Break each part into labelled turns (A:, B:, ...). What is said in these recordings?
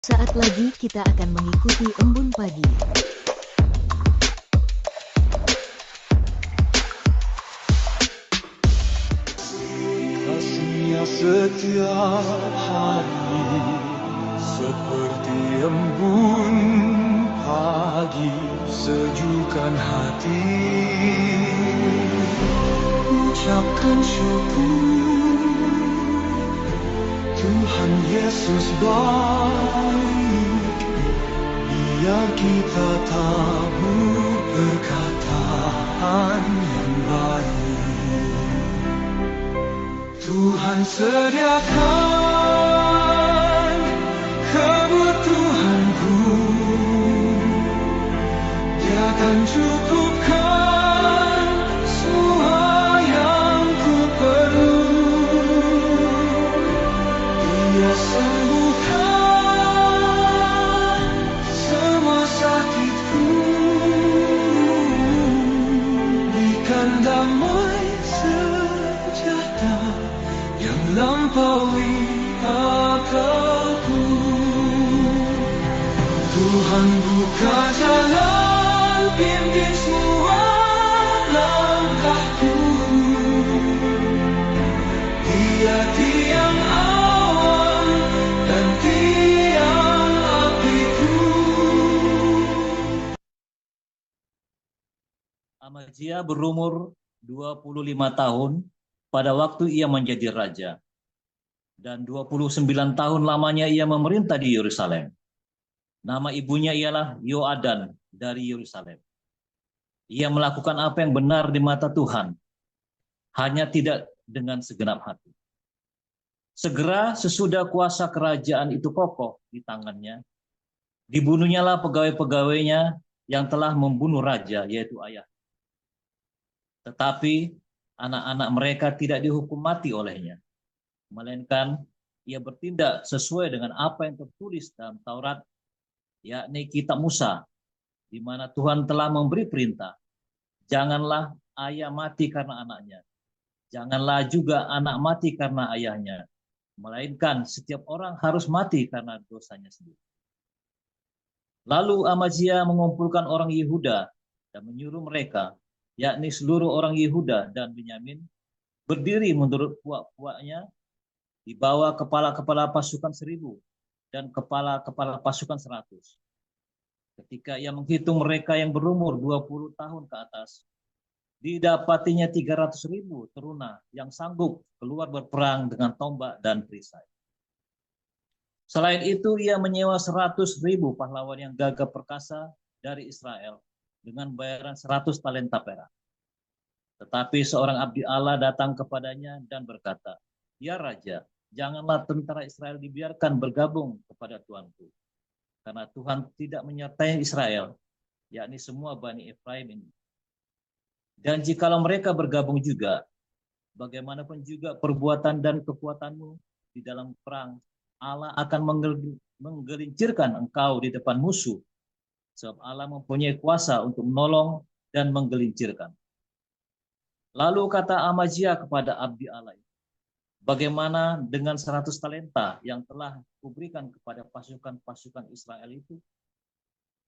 A: Saat lagi kita akan mengikuti embun pagi.
B: Kasihnya setiap hari seperti embun pagi, sejukkan hati. Ucapkan syukur, Tuhan Yesus baik, biar kita tabur perkataan yang baik. Tuhan sediakan kebutuhanku, Dia akan cukupkan semua yang ku perlu. Dia sembuhkan semua sakitku, berikan damai sejahtera yang lampaui akalku. Tuhan buka jalan, pimpin semua langkahku. Dia tiang awan dan tiang apiku.
C: Amazia berumur 25 tahun pada waktu ia menjadi raja, dan 29 tahun lamanya ia memerintah di Yerusalem. Nama ibunya ialah Yoadan dari Yerusalem. Ia melakukan apa yang benar di mata Tuhan, hanya tidak dengan segenap hati. Segera sesudah kuasa kerajaan itu kokoh di tangannya, dibunuhnyalah pegawai-pegawainya yang telah membunuh raja, yaitu ayah. Tetapi anak-anak mereka tidak dihukum mati olehnya, melainkan ia bertindak sesuai dengan apa yang tertulis dalam Taurat, yakni kitab Musa, di mana Tuhan telah memberi perintah, janganlah ayah mati karena anaknya, janganlah juga anak mati karena ayahnya, melainkan setiap orang harus mati karena dosanya sendiri. Lalu Amazia mengumpulkan orang Yehuda dan menyuruh mereka, yakni seluruh orang Yehuda dan Benyamin, berdiri menurut puak-puaknya di bawah kepala-kepala pasukan 1.000 dan kepala-kepala pasukan 100. Ketika ia menghitung mereka yang berumur 20 tahun ke atas, didapatinya 300.000 teruna yang sanggup keluar berperang dengan tombak dan perisai. Selain itu, ia menyewa 100.000 pahlawan yang gagah perkasa dari Israel dengan bayaran 100 talenta perak. Tetapi seorang abdi Allah datang kepadanya dan berkata, "Ya Raja, janganlah tentara Israel dibiarkan bergabung kepada Tuanku, karena Tuhan tidak menyertai Israel, yakni semua Bani Efraim ini. Dan jikalau mereka bergabung juga, bagaimanapun juga perbuatan dan kekuatanmu di dalam perang, Allah akan menggelincirkan engkau di depan musuh, sebab Allah mempunyai kuasa untuk menolong dan menggelincirkan." Lalu kata Amazia kepada abdi Allah, "Bagaimana dengan 100 talenta yang telah kuberikan kepada pasukan-pasukan Israel itu?"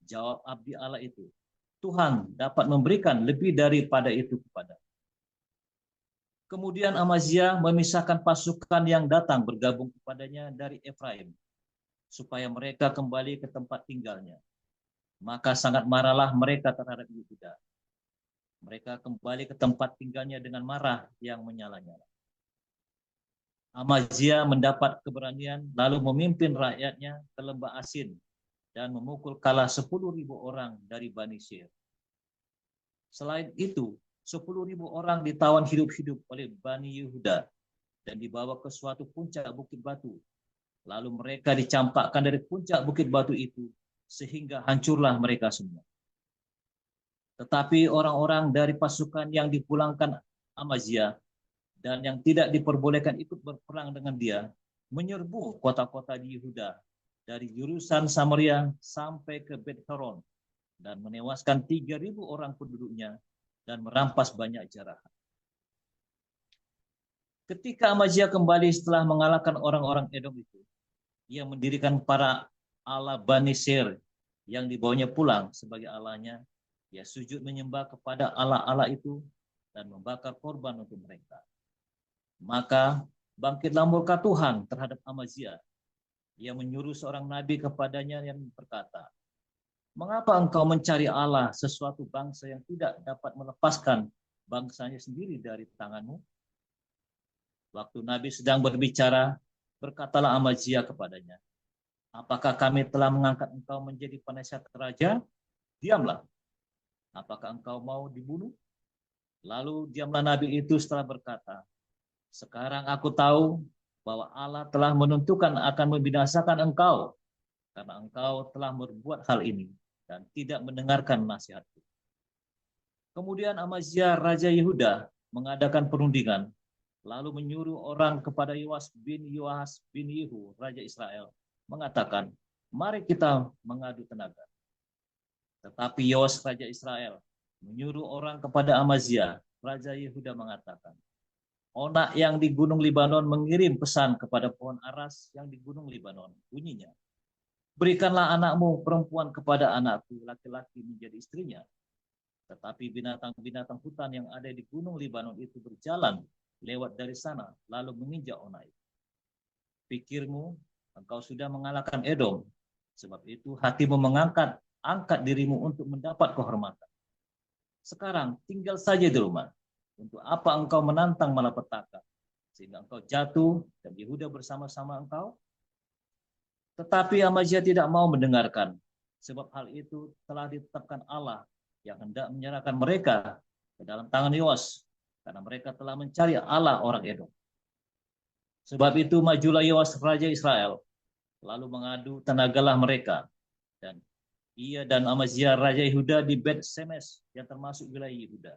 C: Jawab abdi Allah itu, "Tuhan dapat memberikan lebih daripada itu kepada." Kemudian Amazia memisahkan pasukan yang datang bergabung kepadanya dari Efraim, supaya mereka kembali ke tempat tinggalnya. Maka sangat marahlah mereka terhadap Yehuda. Mereka kembali ke tempat tinggalnya dengan marah yang menyala-nyala. Amazia mendapat keberanian lalu memimpin rakyatnya ke lembah Asin dan memukul kalah 10.000 orang dari Bani Seir. Selain itu, 10.000 orang ditawan hidup-hidup oleh Bani Yehuda dan dibawa ke suatu puncak bukit batu. Lalu mereka dicampakkan dari puncak bukit batu itu sehingga hancurlah mereka semua. Tetapi orang-orang dari pasukan yang dipulangkan Amazia dan yang tidak diperbolehkan ikut berperang dengan dia menyerbu kota-kota di Yehuda dari jurusan Samaria sampai ke Bet-Horon dan menewaskan 3.000 orang penduduknya dan merampas banyak jarahan. Ketika Amazia kembali setelah mengalahkan orang-orang Edom itu, ia mendirikan para Allah Bani Sir yang dibawanya pulang sebagai Allahnya, ia sujud menyembah kepada Allah-Allah itu dan membakar korban untuk mereka. Maka bangkitlah murka Tuhan terhadap Amazia. Ia menyuruh seorang nabi kepadanya yang berkata, "Mengapa engkau mencari Allah, sesuatu bangsa yang tidak dapat melepaskan bangsanya sendiri dari tanganmu?" Waktu Nabi sedang berbicara, berkatalah Amazia kepadanya, "Apakah kami telah mengangkat engkau menjadi penasihat raja? Diamlah. Apakah engkau mau dibunuh?" Lalu diamlah Nabi itu setelah berkata, "Sekarang aku tahu bahwa Allah telah menentukan akan membinasakan engkau, karena engkau telah berbuat hal ini dan tidak mendengarkan nasihatku." Kemudian Amazia Raja Yehuda mengadakan perundingan, lalu menyuruh orang kepada Yoas bin Yehu, Raja Israel, mengatakan, "Mari kita mengadu tenaga." Tetapi Yoas Raja Israel menyuruh orang kepada Amazia, Raja Yehuda, mengatakan, "Onak yang di Gunung Libanon mengirim pesan kepada pohon aras yang di Gunung Libanon. Bunyinya, berikanlah anakmu perempuan kepada anakku laki-laki menjadi istrinya." Tetapi binatang-binatang hutan yang ada di Gunung Libanon itu berjalan lewat dari sana, lalu menginjak onak itu. "Pikirmu, engkau sudah mengalahkan Edom, sebab itu hatimu angkat dirimu untuk mendapat kehormatan. Sekarang tinggal saja di rumah. Untuk apa engkau menantang malapetaka, sehingga engkau jatuh dan Yehuda bersama-sama engkau?" Tetapi Amazia tidak mau mendengarkan, sebab hal itu telah ditetapkan Allah yang hendak menyerahkan mereka ke dalam tangan Yoas, karena mereka telah mencari Allah orang Edom. Sebab itu majulah Yoas Raja Israel, lalu mengadu tenagalah mereka, dan ia dan Amazia Raja Yehuda di Bet Semes yang termasuk wilayah Yehuda.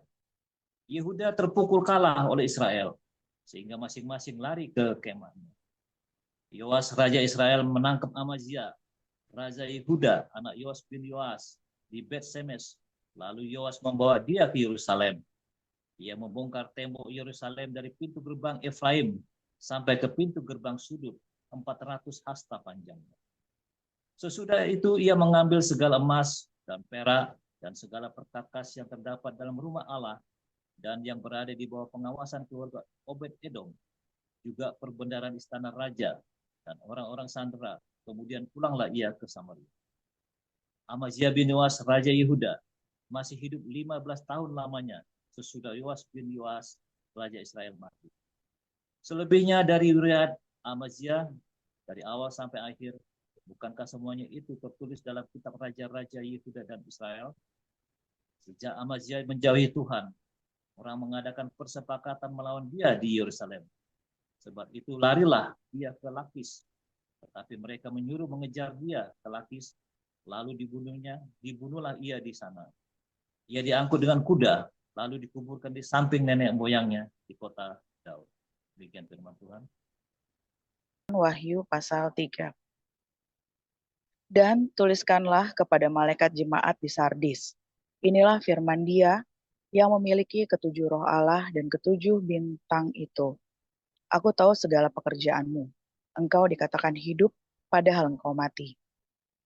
C: Yehuda terpukul kalah oleh Israel, sehingga masing-masing lari ke kemahnya. Yoas Raja Israel menangkap Amazia Raja Yehuda, anak Yoas bin Yoas, di Bet Semes. Lalu Yoas membawa dia ke Yerusalem. Ia membongkar tembok Yerusalem dari pintu gerbang Efraim sampai ke pintu gerbang sudut, 400 hasta panjangnya. Sesudah itu ia mengambil segala emas dan perak dan segala perkakas yang terdapat dalam rumah Allah dan yang berada di bawah pengawasan keluarga Obed Edom, juga perbendaharaan istana raja dan orang-orang sandera. Kemudian pulanglah ia ke Samaria. Amazia bin Yoas Raja Yehuda masih hidup 15 tahun lamanya sesudah Yoas bin Yoas Raja Israel mati. Selebihnya dari riwayat Amazia dari awal sampai akhir, bukankah semuanya itu tertulis dalam kitab raja-raja Yehuda dan Israel? Sejak Amazia menjauhi Tuhan, orang mengadakan persepakatan melawan dia di Yerusalem. Sebab itu larilah dia ke Lakis, tetapi mereka menyuruh mengejar dia ke Lakis, lalu dibunuhlah ia di sana. Ia diangkut dengan kuda, lalu dikuburkan di samping nenek moyangnya di kota Daud. Demikian firman Tuhan.
D: Wahyu pasal 3. Dan tuliskanlah kepada malaikat jemaat di Sardis. Inilah firman Dia yang memiliki ketujuh roh Allah dan ketujuh bintang itu. Aku tahu segala pekerjaanmu. Engkau dikatakan hidup, padahal engkau mati.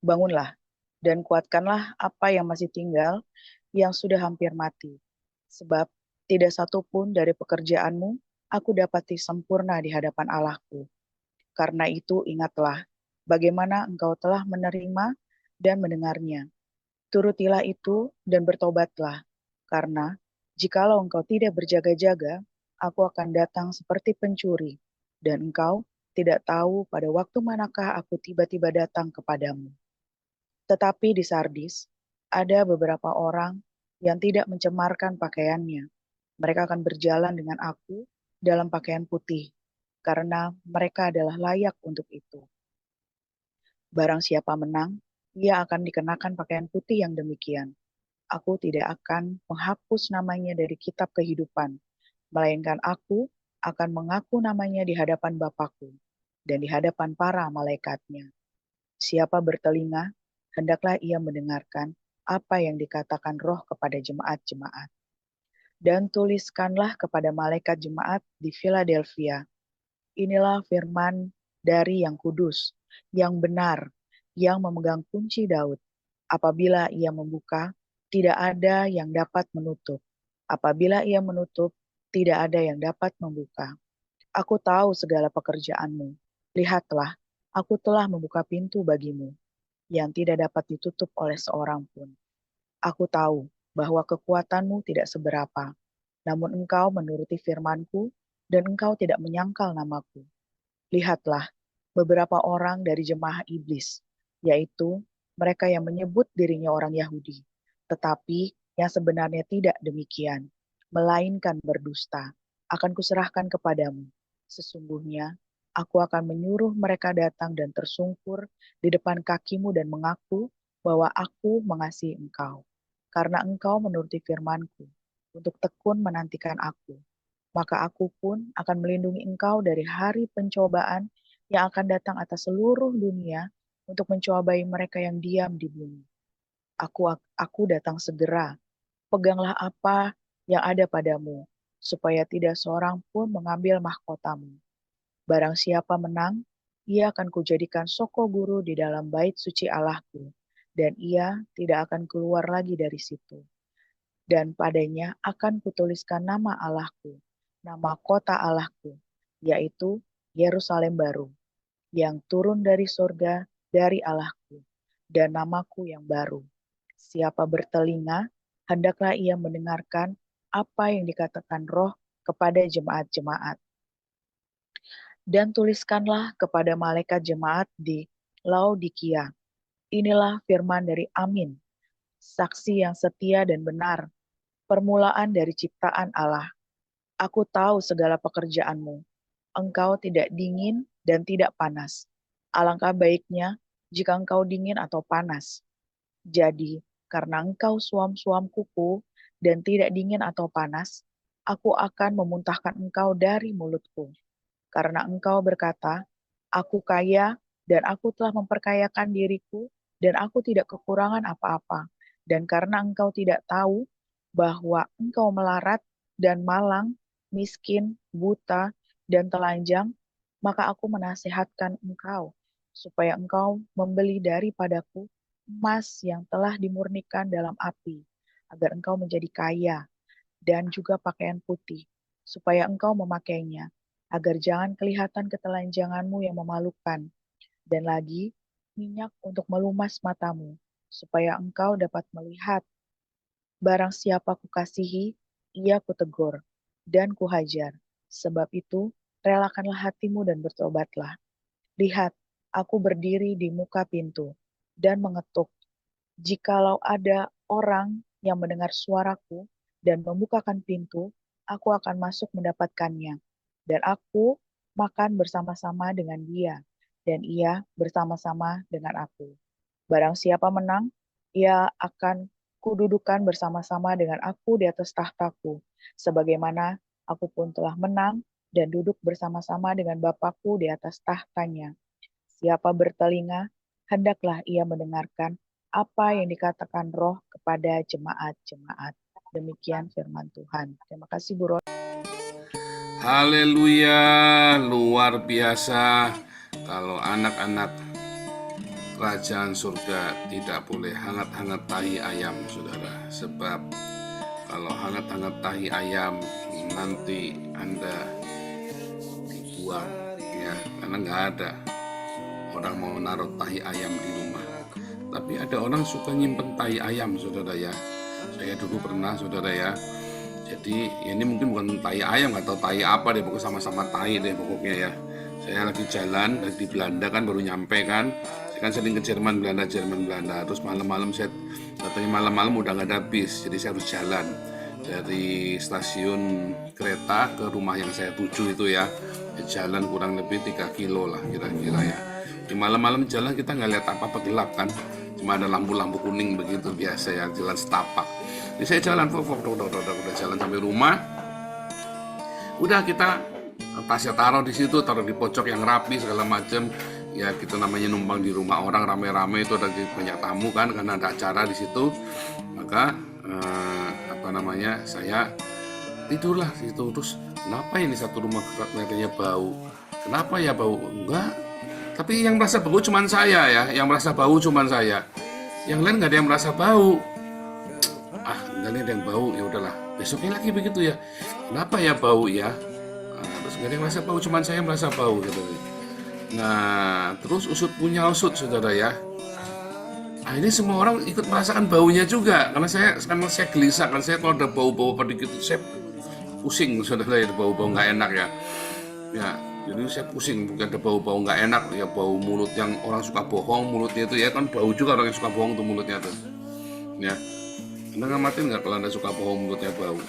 D: Bangunlah dan kuatkanlah apa yang masih tinggal, yang sudah hampir mati. Sebab tidak satu pun dari pekerjaanmu aku dapati sempurna di hadapan Allahku. Karena itu ingatlah bagaimana engkau telah menerima dan mendengarnya. Turutilah itu dan bertobatlah, karena jikalau engkau tidak berjaga-jaga, aku akan datang seperti pencuri, dan engkau tidak tahu pada waktu manakah aku tiba-tiba datang kepadamu. Tetapi di Sardis ada beberapa orang yang tidak mencemarkan pakaiannya. Mereka akan berjalan dengan aku dalam pakaian putih, karena mereka adalah layak untuk itu. Barang siapa menang, ia akan dikenakan pakaian putih yang demikian. Aku tidak akan menghapus namanya dari kitab kehidupan, melainkan aku akan mengaku namanya di hadapan Bapakku dan di hadapan para malaikatnya. Siapa bertelinga, hendaklah ia mendengarkan apa yang dikatakan Roh kepada jemaat-jemaat. Dan tuliskanlah kepada malaikat jemaat di Philadelphia. Inilah firman dari yang kudus, yang benar, yang memegang kunci Daud. Apabila ia membuka, tidak ada yang dapat menutup. Apabila ia menutup, tidak ada yang dapat membuka. Aku tahu segala pekerjaanmu. Lihatlah, aku telah membuka pintu bagimu, yang tidak dapat ditutup oleh seorang pun. Aku tahu bahwa kekuatanmu tidak seberapa, namun engkau menuruti firmanku, dan engkau tidak menyangkal namaku. Lihatlah, beberapa orang dari jemaah iblis, yaitu mereka yang menyebut dirinya orang Yahudi, tetapi yang sebenarnya tidak demikian, melainkan berdusta, akan kuserahkan kepadamu. Sesungguhnya, aku akan menyuruh mereka datang dan tersungkur di depan kakimu dan mengaku bahwa aku mengasihi engkau, karena engkau menuruti firmanku, untuk tekun menantikan aku. Maka aku pun akan melindungi engkau dari hari pencobaan yang akan datang atas seluruh dunia untuk mencobai mereka yang diam di bumi. Aku datang segera. Peganglah apa yang ada padamu, supaya tidak seorang pun mengambil mahkotamu. Barang siapa menang, ia akan kujadikan soko guru di dalam bait suci Allahku, dan ia tidak akan keluar lagi dari situ. Dan padanya akan kutuliskan nama Allahku, nama kota Allahku, yaitu Yerusalem baru, yang turun dari surga dari Allahku, dan namaku yang baru. Siapa bertelinga, hendaklah ia mendengarkan apa yang dikatakan Roh kepada jemaat-jemaat. Dan tuliskanlah kepada malaikat jemaat di Laodikia. Inilah firman dari Amin, saksi yang setia dan benar, permulaan dari ciptaan Allah. Aku tahu segala pekerjaanmu. Engkau tidak dingin dan tidak panas. Alangkah baiknya jika engkau dingin atau panas. Jadi, karena engkau suam-suam kuku dan tidak dingin atau panas, aku akan memuntahkan engkau dari mulutku. Karena engkau berkata, aku kaya dan aku telah memperkayakan diriku dan aku tidak kekurangan apa-apa. Dan karena engkau tidak tahu bahwa engkau melarat dan malang, miskin, buta, dan telanjang, maka aku menasihatkan engkau, supaya engkau membeli daripadaku emas yang telah dimurnikan dalam api, agar engkau menjadi kaya, dan juga pakaian putih, supaya engkau memakainya, agar jangan kelihatan ketelanjanganmu yang memalukan, dan lagi minyak untuk melumas matamu, supaya engkau dapat melihat. Barang siapa kukasihi, ia kutegur, dan kuhajar. Sebab itu, relakanlah hatimu dan bertobatlah. Lihat, aku berdiri di muka pintu, dan mengetuk. Jikalau ada orang yang mendengar suaraku, dan membukakan pintu, aku akan masuk mendapatkannya. Dan aku makan bersama-sama dengan dia, dan ia bersama-sama dengan aku. Barang siapa menang, ia akan kududukan bersama-sama dengan aku di atas tahtaku, sebagaimana aku pun telah menang dan duduk bersama-sama dengan Bapakku di atas tahtanya. Siapa bertelinga, hendaklah ia mendengarkan apa yang dikatakan Roh kepada jemaat-jemaat. Demikian firman Tuhan. Terima kasih Bu Ros.
E: Haleluya, luar biasa. Kalau anak-anak kerajaan surga tidak boleh hangat-hangat tahi ayam, saudara. Sebab kalau hangat-hangat tahi ayam, nanti Anda dibuang, ya, karena nggak ada orang mau naruh tahi ayam di rumah. Tapi ada orang suka nyimpen tahi ayam, saudara ya. Saya dulu pernah, saudara ya. Jadi ini mungkin bukan tahi ayam, nggak tahu tahi apa deh, pokoknya sama-sama tahi deh pokoknya ya. Saya lagi jalan di Belanda kan, baru nyampe kan. Saya kan sering ke Jerman Belanda. Terus malam-malam saya datangnya malam-malam udah nggak ada bis, jadi saya harus jalan dari stasiun kereta ke rumah yang saya tuju itu ya. Jalan kurang lebih 3 kilo lah kira-kira ya. Di malam-malam jalan kita nggak lihat apa-apa, gelap kan. Cuma ada lampu-lampu kuning begitu biasa ya, jalan setapak. Jadi saya jalan, udah jalan sampai rumah. Udah kita tasnya taruh di situ, taruh di pojok yang rapi segala macam. Ya kita namanya numpang di rumah orang rame-rame, itu ada banyak tamu kan, karena ada acara di situ. Maka saya tidurlah di situ. Terus kenapa ini satu rumah kelihatannya bau? Kenapa ya bau? Enggak, Tapi yang merasa bau cuman saya ya, yang merasa bau cuman saya. Yang lain nggak ada yang merasa bau. Nggak ada yang bau, ya udahlah. Besoknya lagi begitu ya. Kenapa ya bau ya? Terus nggak ada yang merasa bau, cuman saya yang merasa bau gitu. Nah, terus usut punya usut, saudara ya. Ini semua orang ikut merasakan baunya juga, karena saya gelisah, kan saya kalau ada bau-bau apa dikit saya pusing, saudara ya, bau-bau nggak enak ya. Ya, jadi saya pusing, bukan ada bau-bau nggak enak ya, bau mulut yang orang suka bohong mulutnya itu ya kan, bau juga orang yang suka bohong tuh mulutnya tuh. Ya, Anda ngamatin nggak kalau Anda suka bohong mulutnya bau?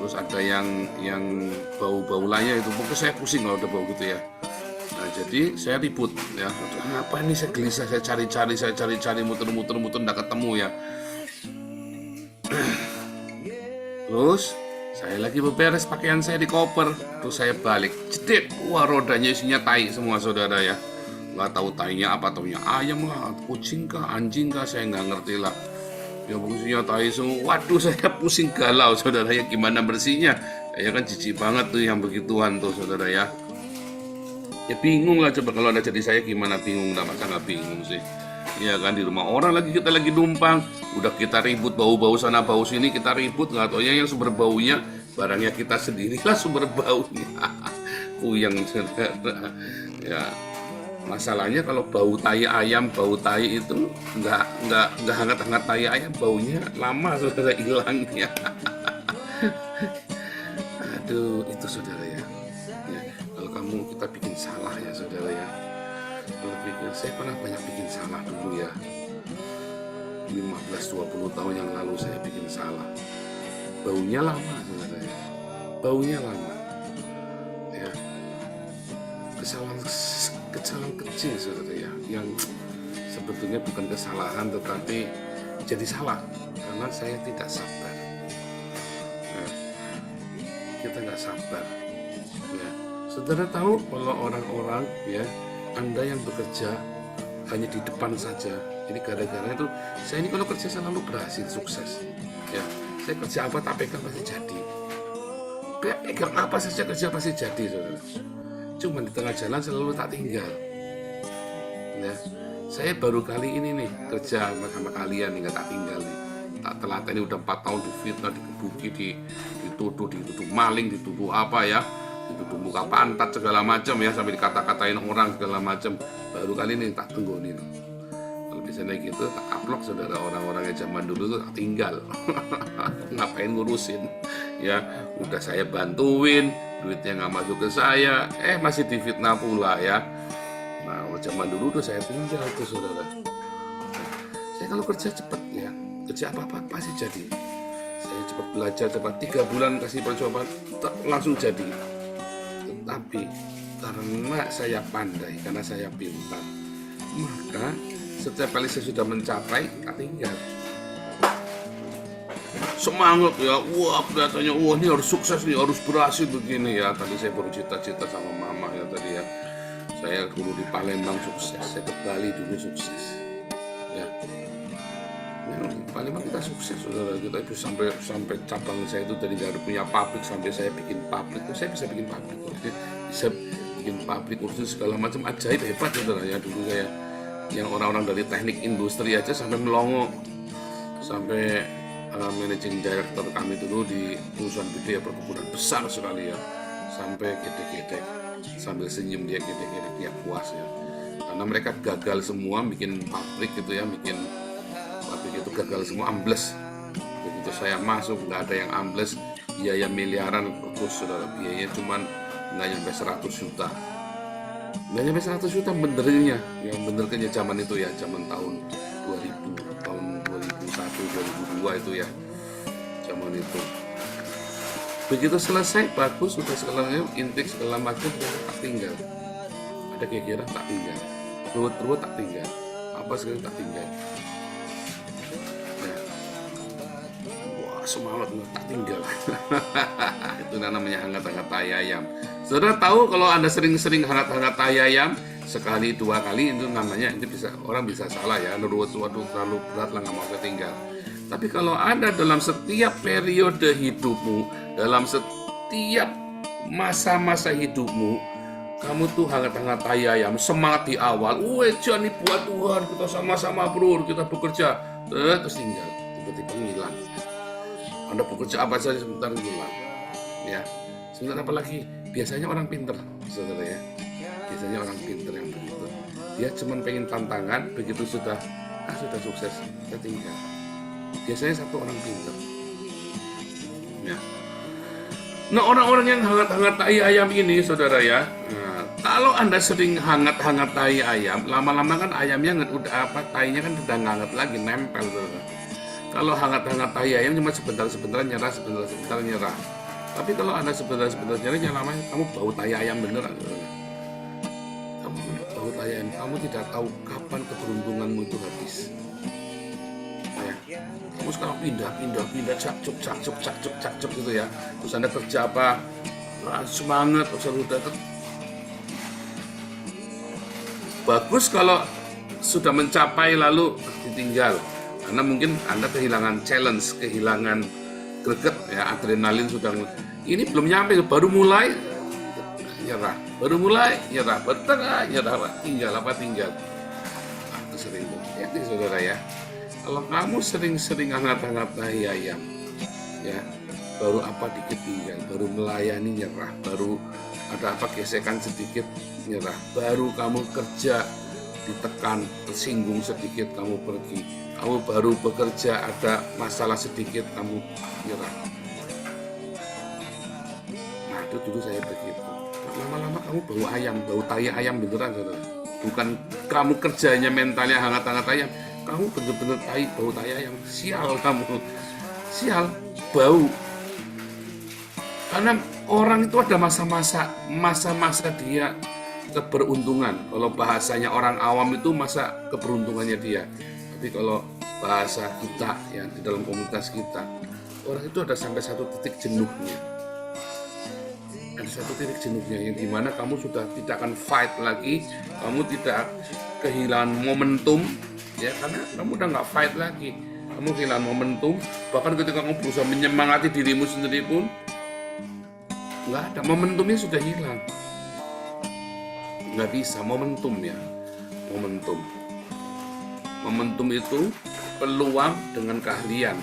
E: Terus ada yang bau-bau lainnya itu, pokoknya saya pusing kalau ada bau gitu ya. Nah, jadi saya ribut ya. Apa ini, saya gelisah, saya cari-cari, muter-muter nggak ketemu ya. Terus saya lagi beberes pakaian saya di koper, terus saya balik, jedit, wah rodanya isinya tai semua, saudara ya. Nggak tahu tainya apa, taunya ayam lah, kucing kah, anjing kah, saya nggak ngerti lah. Ya isinya tai semua. Waduh, saya pusing galau, saudara ya. Gimana bersihnya? Ya kan jijik banget tuh yang begituan tuh, saudara ya. Ya bingung lah, coba kalau Anda jadi saya gimana, bingung lah, masa nggak bingung sih. Ya kan, di rumah orang lagi, kita lagi numpang, udah kita ribut, bau-bau sana bau sini, kita ribut, nggak taunya yang sumber baunya barangnya kita sendirilah sumber baunya. Puyeng, saudara. Ya, masalahnya kalau bau tai ayam, bau tai itu nggak hangat-hangat tai ayam, baunya lama, saudara, hilangnya. Aduh, itu, saudara ya. Kalau kita bikin salah ya, saudara ya. Kalau saya pernah banyak bikin salah dulu ya. 15-20 tahun yang lalu saya bikin salah. Baunya lama, saudara ya. Baunya lama. Ya. Kesalahan kecil, saudara ya, yang sebetulnya bukan kesalahan tetapi jadi salah karena saya tidak sabar. Nah, kita nggak sabar. Ya. Saudara tahu kalau orang-orang ya, Anda yang bekerja hanya di depan saja. Jadi gara-gara itu saya ini kalau kerja selalu berhasil, sukses. Ya, saya kerja apa tak pegang pasti jadi. Pegang apa saja kerja pasti jadi, saudara. Cuma di tengah jalan selalu tak tinggal. Ya, saya baru kali ini nih kerja sama kalian nih, nggak tak tinggal nih. Tak telaten, ini udah 4 tahun difitnah, dikebuki, dituduh maling, dituduh apa ya, dituduh muka pantat segala macam ya, sampai dikata-katain orang segala macam. Baru kali ini tak tungguin. Kalau biasanya gitu tak upload, saudara, orang-orang yang zaman dulu tuh tak tinggal. Ngapain ngurusin? Ya, udah saya bantuin, duitnya nggak masuk ke saya, masih difitnah pula ya. Nah, zaman dulu udah saya tinggal tuh, saudara. Saya kalau kerja cepat ya, kerja apa-apa pasti jadi. Saya cepat belajar, cepat 3 bulan kasih percobaan, langsung jadi. Tetapi karena saya pandai, karena saya pintar, maka setiap kali saya sudah mencapai, tak tinggal. Semangat ya, wah kelihatannya, wah ini harus sukses nih, harus berhasil begini ya. Tadi saya baru cita-cita sama mama ya tadi ya. Saya dulu di Palembang sukses, saya ke Bali dulu sukses. Ya, di Palembang kita sukses, saudara. Kita itu sampai cabang saya itu dari nggak punya pabrik sampai saya bikin pabrik. Saya bisa bikin pabrik, bisa bikin pabrik, urusan segala macam, ajaib, hebat, saudara ya. Dulu saya yang orang-orang dari teknik industri aja sampai melongo, sampai managing director kami dulu di perusahaan gede ya, perkebunan besar sekali ya, sampai gede-gede sambil senyum dia, gede-gede dia puas ya, karena mereka gagal semua bikin pabrik gitu ya, bikin pabrik itu gagal semua, ambles. Begitu saya masuk nggak ada yang ambles, biaya miliaran, terus saudara, biayanya cuman nggak nyampe 100 juta, nggak nyampe 100 juta benernya, yang benernya zaman itu ya, zaman tahun 2000, tahun 2001, 2002 itu ya, zaman itu. Begitu selesai, bagus, sudah segalanya, intake segala macam, tak tinggal. Ada kira-kira tak tinggal, ruwet tak tinggal, apa segala tak tinggal. Ya. Wah, semangat tak tinggal. Itu namanya hangat-hangat tai ayam. Saudara tahu kalau Anda sering-sering hangat-hangat tai ayam, sekali 2 kali itu namanya, itu bisa, orang bisa salah ya, ruwet, waduh terlalu berat lah, nggak mau ketinggal. Tapi kalau Anda dalam setiap periode hidupmu, dalam setiap masa-masa hidupmu, kamu tuh hangat-hangat tai ayam, semangat di awal, jangan buat Tuhan, kita sama-sama bro, kita bekerja, terus tinggal, tiba-tiba ngilang. Anda bekerja apa saja sebentar ngilang, ya. Sebentar apalagi, biasanya orang pinter, saudara ya. Biasanya orang pinter yang begitu. Dia cuma pengen tantangan, begitu sudah sukses, kita tinggal. Biasanya satu orang pinter. Ya. Nah, orang-orang yang hangat-hangat tai ayam ini, saudara ya, kalau Anda sering hangat-hangat tai ayam, lama-lama kan ayamnya tainya kan udah hangat lagi, nempel, saudara. Kalau hangat-hangat tai ayam cuma sebentar-sebentar nyerah, sebentar-sebentar nyerah. Tapi kalau Anda sebentar-sebentar nyerah, lama kamu bau tai ayam beneran, saudara. Kamu bau tai ayam, kamu tidak tahu kapan keberuntunganmu itu habis. Kamu sekarang pindah, cakcuk gitu ya. Terus Anda kerja apa? Semangat, udah bagus kalau sudah mencapai lalu ditinggal. Karena mungkin Anda kehilangan challenge, kehilangan greget ya, adrenalin sudah. Ini belum nyampe, baru mulai nyerah, baru tengah nyerah, tinggal. Itu sering ya, saudara ya. Kalau kamu sering-sering hangat-hangat tai ayam, ya, baru apa dikit tinggal, baru melayani nyerah, baru ada apa gesekan sedikit nyerah, baru kamu kerja ditekan, tersinggung sedikit kamu pergi, kamu baru bekerja ada masalah sedikit kamu nyerah. Nah itu dulu saya begitu. Lama-lama kamu bau ayam, bau tai ayam beneran, saudara. Bukan kamu kerjanya mentalnya hangat-hangat ayam. Kamu bener-bener bau tai ayam, sial kamu, sial, bau. Karena orang itu ada masa-masa dia keberuntungan. Kalau bahasanya orang awam itu masa keberuntungannya dia. Tapi kalau bahasa kita ya di dalam komunitas kita, orang itu ada sampai satu titik jenuhnya. Ada satu titik jenuhnya yang dimana kamu sudah tidak akan fight lagi, kamu tidak kehilangan momentum. Ya, karena kamu udah nggak fight lagi, kamu kehilangan momentum. Bahkan ketika kamu berusaha menyemangati dirimu sendiri pun nggak ada, momentumnya sudah hilang. Nggak bisa, momentum ya, momentum itu peluang dengan keahlian.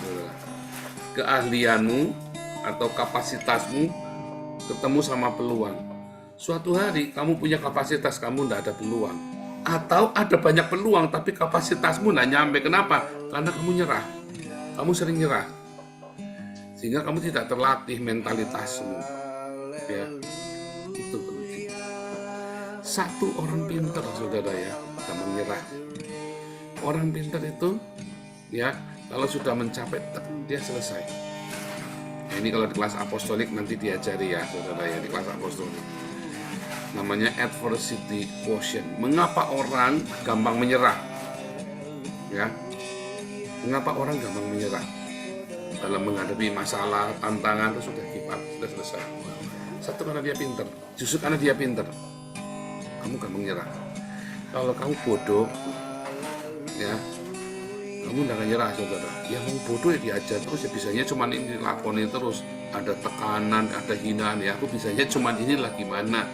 E: Keahlianmu atau kapasitasmu ketemu sama peluang. Suatu hari kamu punya kapasitas, kamu nggak ada peluang. Atau ada banyak peluang tapi kapasitasmu nggak nyampe. Kenapa? Karena kamu nyerah. Kamu sering nyerah. Sehingga kamu tidak terlatih mentalitasmu. Ya, itu penting. Satu orang pintar, saudara ya, gampang nyerah. Orang pintar itu, ya, kalau sudah mencapai, dia selesai. Nah, ini kalau di kelas apostolik nanti diajari ya, saudara ya, di kelas apostolik. Namanya adversity quotient. Mengapa orang gampang menyerah? Ya, mengapa orang gampang menyerah dalam menghadapi masalah, tantangan, itu sudah give up, sudah selesai. Satu, karena dia pintar. Justru karena dia pintar, kamu gampang menyerah. Kalau kamu bodoh, ya, kamu tidak akan nyerah, saudara. Ya, kamu bodoh ya diajar terus, ya bisanya cuma ini, lakoni terus. Ada tekanan, ada hinaan, ya aku bisanya cuma inilah, gimana?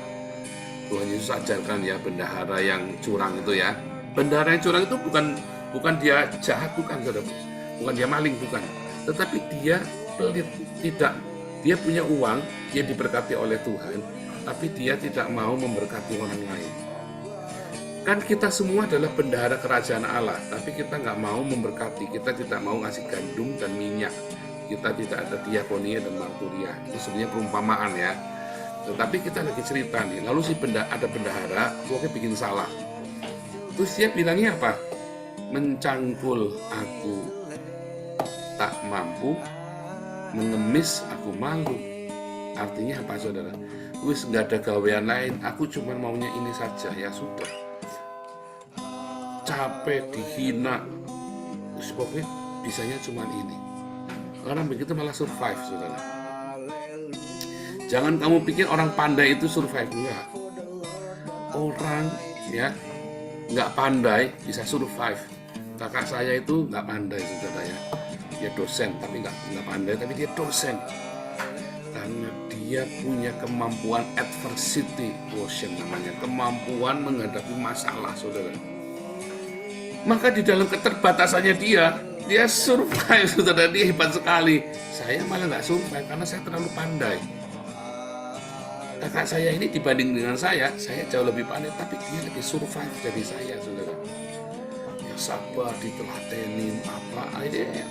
E: Tuhan Yesus ajarkan ya, bendahara yang curang itu ya. Bendahara yang curang itu bukan dia jahat, bukan, saudara. Bukan dia maling, bukan. Tetapi dia pelit, tidak. Dia punya uang, dia diberkati oleh Tuhan, tapi dia tidak mau memberkati orang lain. Kan kita semua adalah bendahara kerajaan Allah, tapi kita nggak mau memberkati, kita tidak mau ngasih gandum dan minyak. Kita tidak ada diakonia dan marturia. Itu sebenarnya perumpamaan ya. Tetapi kita lagi cerita nih, lalu ada bendahara, pokoknya bikin salah. Terus dia bilangnya apa? Mencangkul aku tak mampu, mengemis aku malu. Artinya apa, saudara? Wis nggak ada gawean lain, aku cuma maunya ini saja, ya sudah. Capek, dihina, terus pokoknya bisanya cuma ini. Orang begitu malah survive, saudara. Jangan kamu pikir orang pandai itu survive, enggak. Orang ya nggak pandai bisa survive. Kakak saya itu nggak pandai, saudara ya. Dia dosen tapi nggak pandai, tapi dia dosen. Karena dia dia punya kemampuan adversity quotient namanya, kemampuan menghadapi masalah, saudara. Maka di dalam keterbatasannya dia survive, saudara. Dia hebat sekali. Saya malah nggak survive karena saya terlalu pandai. Kakak saya ini dibanding dengan saya jauh lebih pandai, tapi dia lebih survive dari saya, saudara. Ya sabar, ditelatenin apa, akhirnya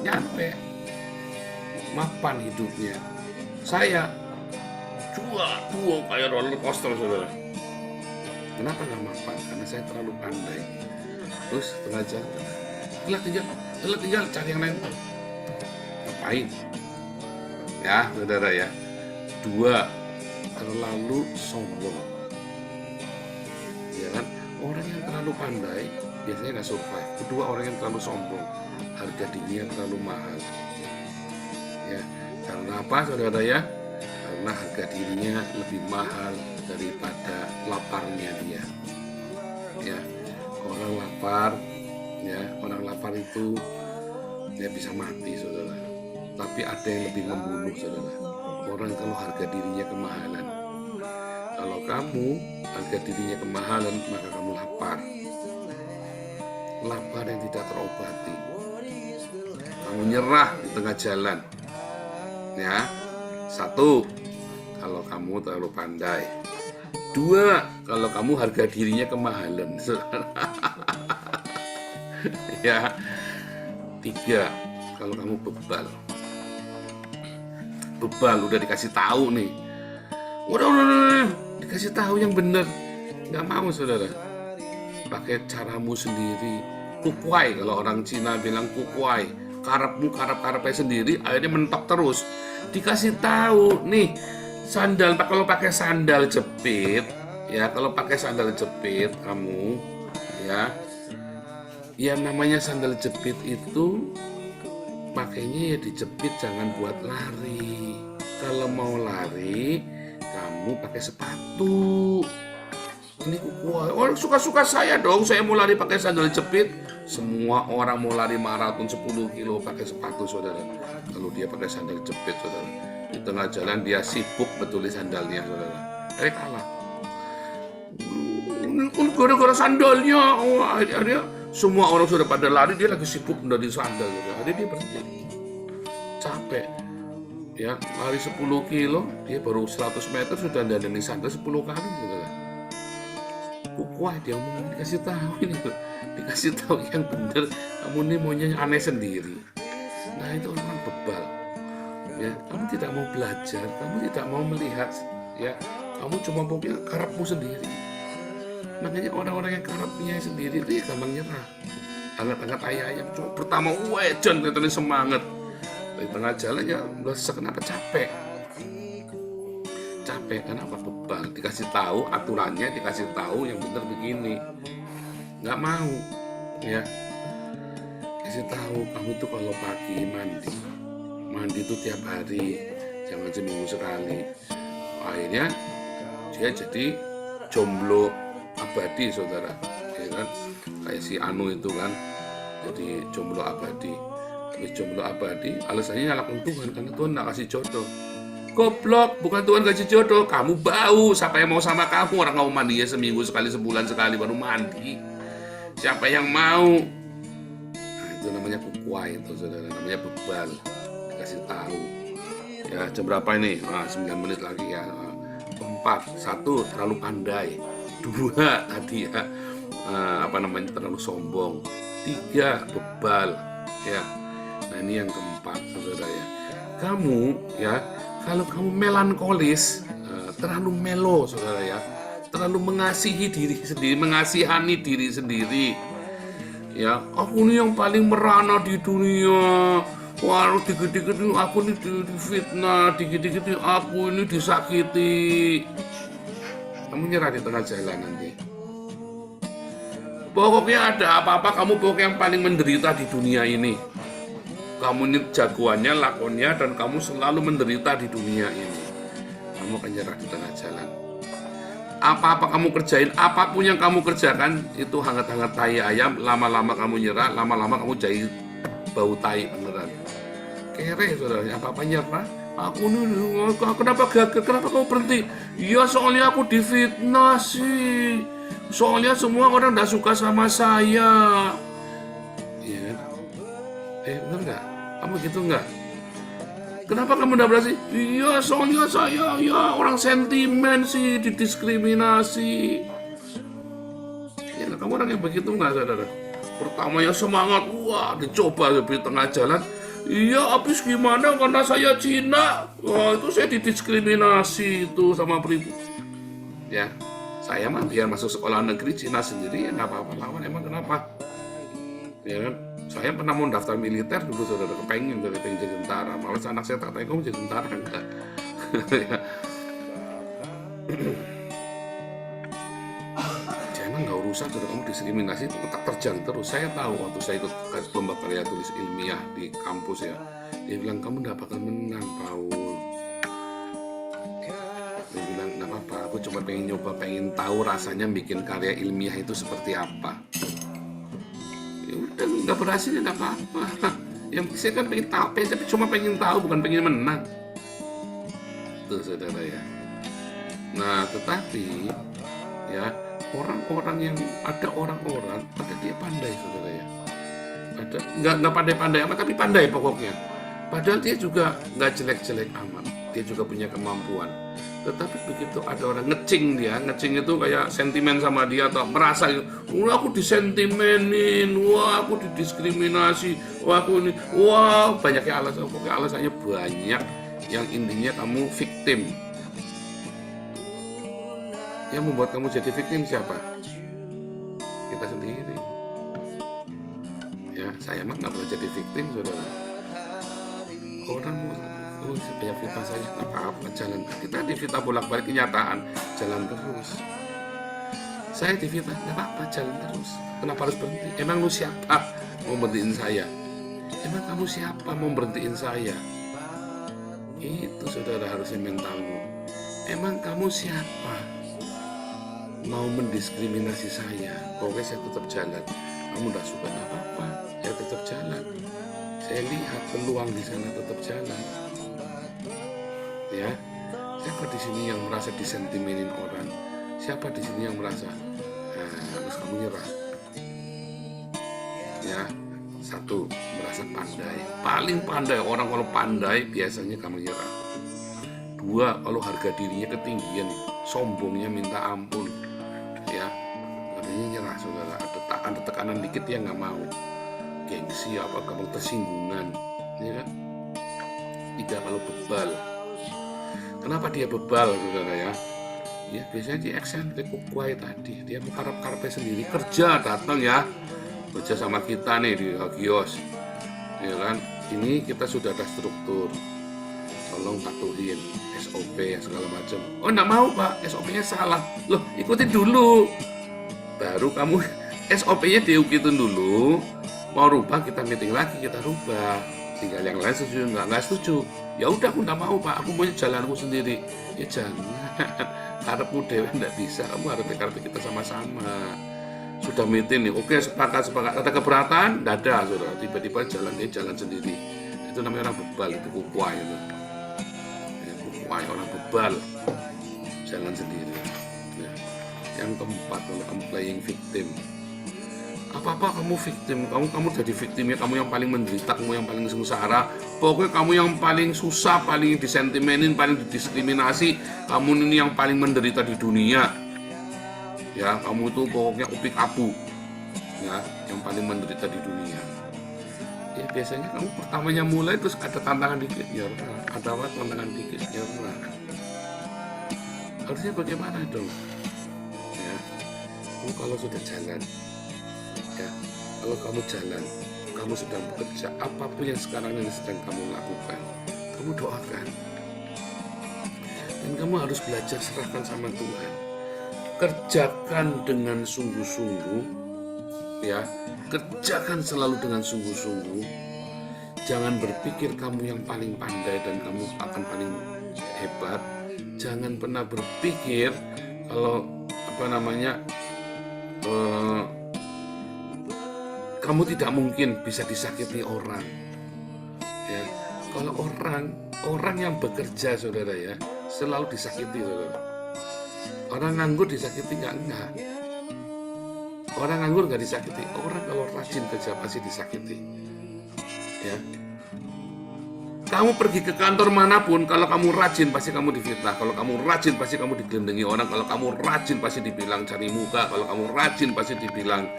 E: nyampe mapan hidupnya. Saya jual kayak roller coaster, saudara. Kenapa nggak mapan? Karena saya terlalu pandai. Terus setengah jalan, tinggal cari yang lain. Ngapain? Ya, saudara ya. 2, terlalu sombong. Ya kan? Orang yang terlalu pandai biasanya nggak survive. Kedua, orang yang terlalu sombong, harga dirinya terlalu mahal. Ya, karena apa, saudara ya? Karena harga dirinya lebih mahal daripada laparnya dia. Ya, orang lapar itu dia bisa mati, saudara. Tapi ada yang lebih membunuh, saudara. Orang kalau harga dirinya kemahalan. Kalau kamu harga dirinya kemahalan, maka kamu lapar. Lapar yang tidak terobati. Kamu nyerah di tengah jalan. Ya. 1, kalau kamu terlalu pandai. 2, kalau kamu harga dirinya kemahalan. Ya. 3, kalau kamu bebal. Udah dikasih tahu nih. Udah dikasih tahu yang benar. Nggak mau, saudara. Pakai caramu sendiri. Kukuai, kalau orang Cina bilang kukuai. Karepnya sendiri, akhirnya mentok terus. Dikasih tahu nih, kalau pakai sandal jepit, ya, kalau pakai sandal jepit kamu, ya, yang namanya sandal jepit itu pakainya ya dijepit, jangan buat lari. Kalau mau lari, kamu pakai sepatu. Ini orang suka-suka saya dong, saya mau lari pakai sandal jepit. Semua orang mau lari maraton 10 kilo pakai sepatu, saudara. Kalau dia pakai sandal jepit, saudara, di tengah jalan dia sibuk betulin sandalnya, saudara. Kalah. Gara-gara sandalnya, akhirnya semua orang sudah pada lari, dia lagi sibuk dari sandal. Akhirnya dia berhenti. Capek. Ya, lari 10 kilo, dia baru 100 meter sudah dandani sandal 10 kali, saudara. Kuat dia ngomong, dikasih tahu yang benar. Kamu ini maunya aneh sendiri. Nah, itu orang bebal. Ya, kamu tidak mau belajar, kamu tidak mau melihat, ya, kamu cuma punya karepmu sendiri. Makanya orang-orang yang karepnya sendiri itu ya gampang nyerah. Angkat-angkat ayam, cuma pertama wejan kelihatan semangat. Di tengah jalan ya kenapa capek? Kenapa bebal? Dikasih tahu aturannya, dikasih tahu yang benar begini, nggak mau, ya. Kasih tahu kamu itu kalau pagi mandi itu tiap hari, jangan seminggu sekali. Akhirnya dia jadi jomblo abadi, saudara, ya kan? Kayak si Anu itu kan, jadi jomblo abadi. Habis jomblo abadi, alasannya nyalakan Tuhan karena Tuhan nggak kasih jodoh. Goblok, bukan Tuhan kasih jodoh, kamu bau. Siapa yang mau sama kamu? Orang kamu mandi ya seminggu sekali, sebulan sekali baru mandi. Siapa yang mau? Nah, itu namanya kukuai itu, saudara, namanya bebal. Dikasih tahu. Ya, jam berapa ini? 9 menit lagi ya. 4, 1 terlalu pandai. 2 tadi ya, terlalu sombong. 3 bebal. Ya. Nah, ini yang keempat, saudara ya. Kamu ya, kalau kamu melankolis, terlalu melo, saudara ya, terlalu mengasihi diri sendiri, mengasihani diri sendiri, ya, aku ini yang paling merana di dunia, wah, dikit-dikit aku ini difitnah, dikit-dikit aku ini disakiti, kamu nyerah di tengah jalan nanti. Pokoknya ada apa-apa, kamu pokoknya yang paling menderita di dunia ini. Kamu ini jagoannya, lakonnya, dan kamu selalu menderita di dunia ini. Kamu akan nyerah di tengah jalan. Apa-apa kamu kerjain, apapun yang kamu kerjakan, itu hangat-hangat tai ayam. Lama-lama kamu nyerah, lama-lama kamu jadi bau tai beneran. Kere, saudara, apa-apa nyerah, Aku nih, kenapa gagal? Kenapa kamu berhenti? Ya soalnya aku difitnah sih. Soalnya semua orang gak suka sama saya. Iya kan? Bener gak? Kamu gitu gak? Kenapa kamu gak berhasil? Iya soalnya saya ya orang sentimen sih, didiskriminasi. Ya kamu orang yang begitu gak, saudara? Pertamanya semangat, wah dicoba di tengah jalan. Iya, habis gimana karena saya Cina? Wah, itu saya didiskriminasi itu sama pribumi. Ya, saya mah biar masuk sekolah negeri Cina sendiri ya nggak apa-apa lawan. Emang kenapa? Ya kan? Saya pernah mau daftar militer dulu, saudara, kepengen jadi tentara. Malah anak saya tak tanya, kamu jadi tentara enggak? Ya. Emang nggak urusan, saudara, kamu diskriminasi itu tetap terjang terus. Saya tahu waktu saya ikut lomba karya tulis ilmiah di kampus ya, dia bilang kamu nggak bakal menang, Paul. Dia bilang nggak apa-apa, aku cuma pengen nyoba, pengen tahu rasanya bikin karya ilmiah itu seperti apa. Ya udah, nggak berhasil ya nggak apa-apa. Yang saya kan pengen tahu, tapi cuma pengen tahu, bukan pengen menang. Tuh saudara ya. Nah tetapi ya, ada orang-orang dia pandai, saudara ya. Ada nggak pandai-pandai amat, tapi pandai pokoknya. Padahal dia juga nggak jelek-jelek amat, dia juga punya kemampuan. Tetapi begitu ada orang ngecing itu kayak sentimen sama dia atau merasa, wah aku disentimenin, wah aku didiskriminasi, wah aku ini, wah banyaknya alasan, pokoknya alasannya banyak. Yang intinya kamu victim. Yang membuat kamu jadi victim siapa? Kita sendiri. Ya, saya mah nggak pernah jadi victim, saudara. Orang banyak fitnah saya, apa-apa jalan. Kita difitnah bolak-balik kenyataan, jalan terus. Saya difitnah, nggak apa-apa jalan terus. Kenapa harus berhenti? Emang lu siapa mau berhentiin saya? Emang kamu siapa mau berhentiin saya? Itu, saudara, harusnya mentalmu. Emang kamu siapa mau mendiskriminasi saya? Pokoknya saya tetap jalan. Kamu udah suka apa-apa, saya tetap jalan. Saya lihat peluang di sana, tetap jalan. Ya, siapa di sini yang merasa disentimenin orang? Siapa di sini yang merasa harus kamu nyerah? Ya, satu, merasa pandai. Paling pandai orang kalau pandai biasanya kamu nyerah. Dua, kalau harga dirinya ketinggian, sombongnya minta ampun, ya, katanya nyerah, saudara. Ada tekanan dikit dia nggak mau, gengsi apa kamu tersinggungan, ya kan? Tiga, kalau bebal. Kenapa dia bebal, saudara ya? Ya biasanya dia eksentrik, kukuai tadi, dia mengkarap-karapnya sendiri, kerja datang ya, kerja sama kita nih di kios, ya kan? Ini kita sudah ada struktur, tolong patuhin SOP segala macam. Oh enggak mau Pak, SOP-nya salah. Loh ikutin dulu, baru kamu SOP-nya diikutin dulu. Mau rubah kita meeting lagi, kita rubah. Tinggal yang lain setuju nggak setuju. Ya udah aku nggak mau Pak, aku mau jalanku sendiri. Ya jangan, karepmu dewe nggak bisa. Kamu harus karep kita sama-sama. Sudah meeting nih, oke sepakat. Ada keberatan, nggak ada, saudara. Tiba-tiba jalan sendiri. Itu namanya orang bebal, itu kukuai itu. Kukuai orang bebal, jalan sendiri. Ya. Yang keempat, kalau kamu playing victim. Apa-apa kamu victim, kamu jadi victimnya, kamu yang paling menderita, kamu yang paling sengsara. Pokoknya kamu yang paling susah, paling disentimenin, paling didiskriminasi. Kamu ini yang paling menderita di dunia. Ya, kamu itu pokoknya upik abu. Ya, yang paling menderita di dunia. Ya, biasanya kamu pertamanya mulai terus ada tantangan dikit, ya ada apa tantangan dikit, ya harusnya bagaimana dong? Ya, kamu kalau sudah jalan, ya, kalau kamu jalan, kamu sedang bekerja, apapun yang sekarang ini sedang kamu lakukan, kamu doakan. Dan kamu harus belajar serahkan sama Tuhan. Kerjakan dengan sungguh-sungguh, ya, kerjakan selalu dengan sungguh-sungguh. Jangan berpikir kamu yang paling pandai dan kamu akan paling hebat. Jangan pernah berpikir kalau kamu tidak mungkin bisa disakiti orang. Ya, kalau Orang yang bekerja, saudara ya, selalu disakiti, saudara. Orang nganggur disakiti enggak. Orang nganggur nggak disakiti. Orang kalau rajin kerja pasti disakiti. Ya. Kamu pergi ke kantor manapun, kalau kamu rajin pasti kamu difitnah. Kalau kamu rajin pasti kamu digelendengi orang. Kalau kamu rajin pasti dibilang cari muka. Kalau kamu rajin pasti dibilang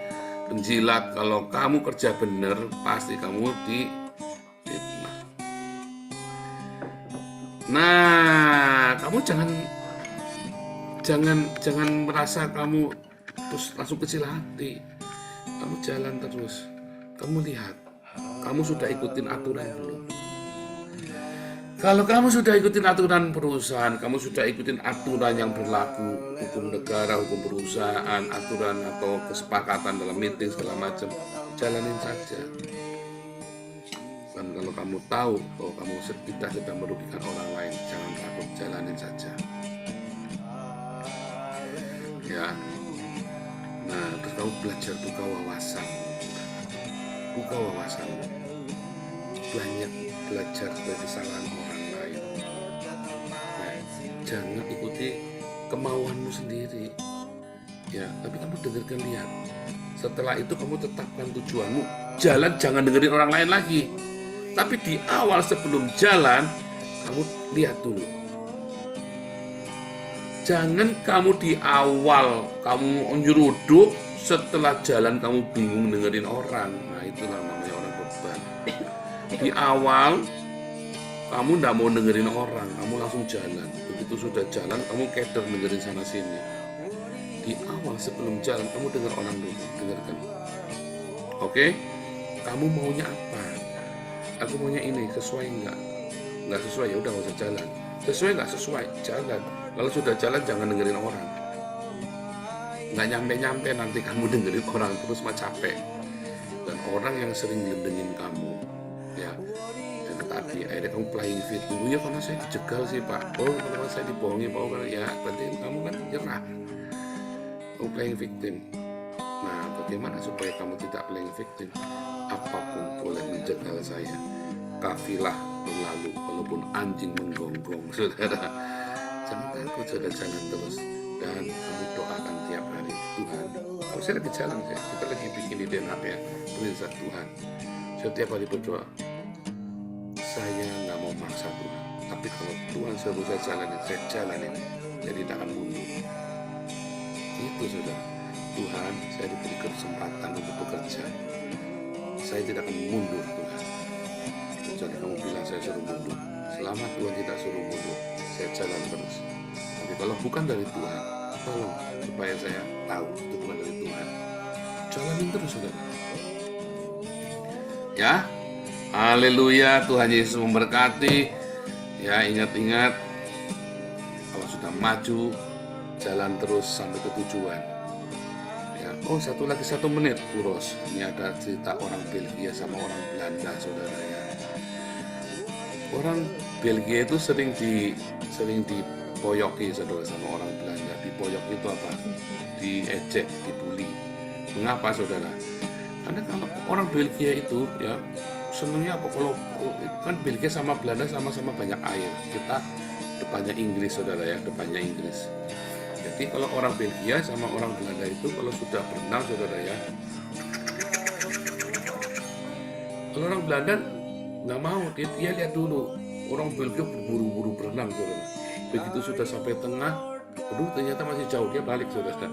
E: penjilat. Kalau kamu kerja bener pasti kamu difitnah. Nah, kamu jangan merasa kamu terus langsung kecil hati. Kamu jalan terus. Kamu lihat, kamu sudah ikutin aturan belum? Kalau kamu sudah ikutin aturan perusahaan, kamu sudah ikutin aturan yang berlaku, hukum negara, hukum perusahaan, aturan atau kesepakatan dalam meeting segala macam, jalanin saja. Dan kalau kamu tahu bahwa kamu sedang merugikan orang lain, jangan takut, jalanin saja. Ya. Nah, terus kamu belajar buka wawasan. Buka wawasan. Banyak belajar dari kesalahan orang lain. Nah, jangan ikuti kemauanmu sendiri. Ya, tapi kamu dengarkan, lihat. Setelah itu kamu tetapkan tujuanmu. Jalan, jangan dengerin orang lain lagi. Tapi di awal sebelum jalan, kamu lihat dulu. Jangan kamu di awal kamu nyeruduk, setelah jalan kamu bingung dengerin orang. Nah, itulah namanya orang beban. Di awal kamu tidak mau dengerin orang, kamu langsung jalan. Begitu sudah jalan, kamu keder dengerin sana sini. Di awal sebelum jalan, kamu dengar orang dulu, dengarkan. Oke? Kamu maunya apa? Aku maunya ini, sesuai enggak? Enggak sesuai, ya udah nggak usah jalan. Sesuai nggak sesuai, jalan. Kalau sudah jalan, jangan dengerin orang. Nggak nyampe-nyampe nanti kamu dengerin orang terus mah capek. Dan orang yang sering ngelindengin kamu, ya, yang tadi akhirnya kamu playing victim. Ya karena saya dijegal sih Pak. Oh karena saya dibohongi Pak. Karena ya berarti kamu kan nyerah. Kamu playing victim. Nah, bagaimana supaya kamu tidak playing victim? Apapun boleh menjegal saya. Kafilah berlalu walaupun anjing menggonggong, saudara. Jangan takut, saudara, jalan terus. Dan kamu doakan tiap hari, Tuhan. Kalau saya lagi jalan, kita lagi bikin ide ya, perintah Tuhan. Setiap hari berdoa, saya nggak mau maksa Tuhan. Tapi kalau Tuhan suruh saya jalanin, saya jalanin. Jadi tidak akan mundur. Itu saudara. Tuhan, saya diberi kesempatan untuk bekerja. Saya tidak akan mundur, Tuhan. Jadi kamu bilang saya suruh mundur. Selama Tuhan tidak suruh mundur, saya jalan terus. Tapi kalau bukan dari Tuhan, tolong supaya saya tahu itu bukan dari Tuhan. Jalanin terus, saudara. Ya, haleluya, Tuhan Yesus memberkati. Ya, ingat-ingat, kalau sudah maju, jalan terus sampai ke tujuan. Ya, oh satu menit, Uros. Ini ada cerita orang Belgia sama orang Belanda, saudara ya. Orang Belgia itu sering dipoyoki, saudara, sama orang Belanda. Dipoyok itu apa? Diejek, dibully. Mengapa, saudara? Karena kalau orang Belgia itu ya senangnya apa, kalau kan Belgia sama Belanda sama-sama banyak air. Kita depannya Inggris, saudara ya, depannya Inggris. Jadi kalau orang Belgia sama orang Belanda itu kalau sudah berenang, saudara ya, kalau orang Belanda nggak mau, dia lihat dulu orang Belgia berburu-buru berenang, saudara. Begitu sudah sampai tengah, aduh ternyata masih jauh, dia balik, saudara.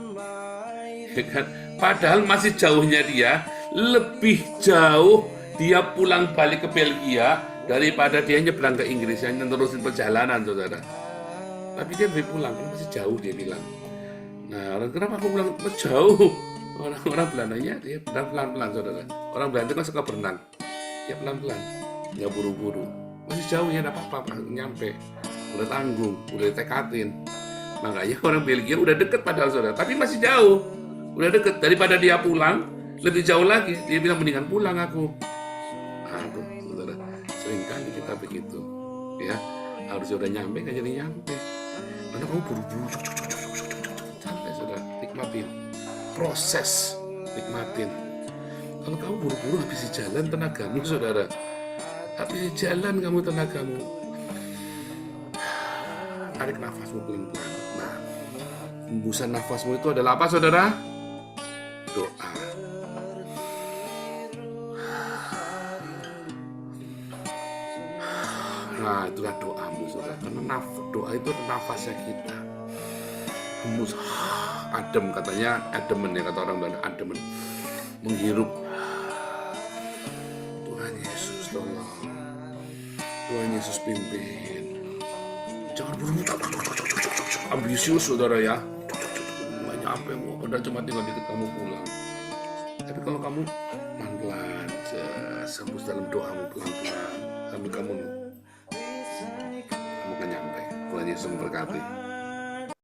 E: Ya kan? Padahal masih jauhnya dia, lebih jauh dia pulang balik ke Belgia daripada dia nyebrang ke Inggris yang nerusin perjalanan, saudara. Tapi dia lebih pulang, karena masih jauh, dia bilang. Nah, kenapa aku bilang jauh? Orang Belandanya dia pelan-pelan, saudara. Orang Belanda kan suka berenang, dia pelan-pelan, nggak buru-buru. Masih jauh ya, nggak apa-apa, nyampe. Udah tanggung, udah ditekatin. Makanya orang Belgia udah deket padahal, saudara, tapi masih jauh. Udah deket, daripada dia pulang, lebih jauh lagi. Dia bilang mendingan pulang aku. Aduh, saudara, seringkali kita begitu. Ya, harusnya udah nyampe, nggak jadi nyampe. Karena kamu buru-buru, santai, saudara, nikmatin proses, nikmatin. Kalau kamu buru-buru habisi jalan tenagamu, saudara, habisi jalan kamu tenagamu. tarik nafasmu pelan-pelan. Nah, hembusan nafasmu itu adalah apa, saudara? Doa. Nah, itulah doamu, saudara. Karena doa itu nafasnya kita. Hembus, adem, katanya ademen ya, kata orang Belanda, ademen, menghirup. Tuhan Yesus tolong, Tuhan Yesus pimpin. Jangan buru-buru ambisius, saudara ya. Nggak nyampe, udah cuma tinggal dikit kamu pulang. Tapi kalau kamu pelan-pelan, sembus dalam doamu pelan-pelan, sambil kamu akan nyampe. Tuhan Yesus memberkati.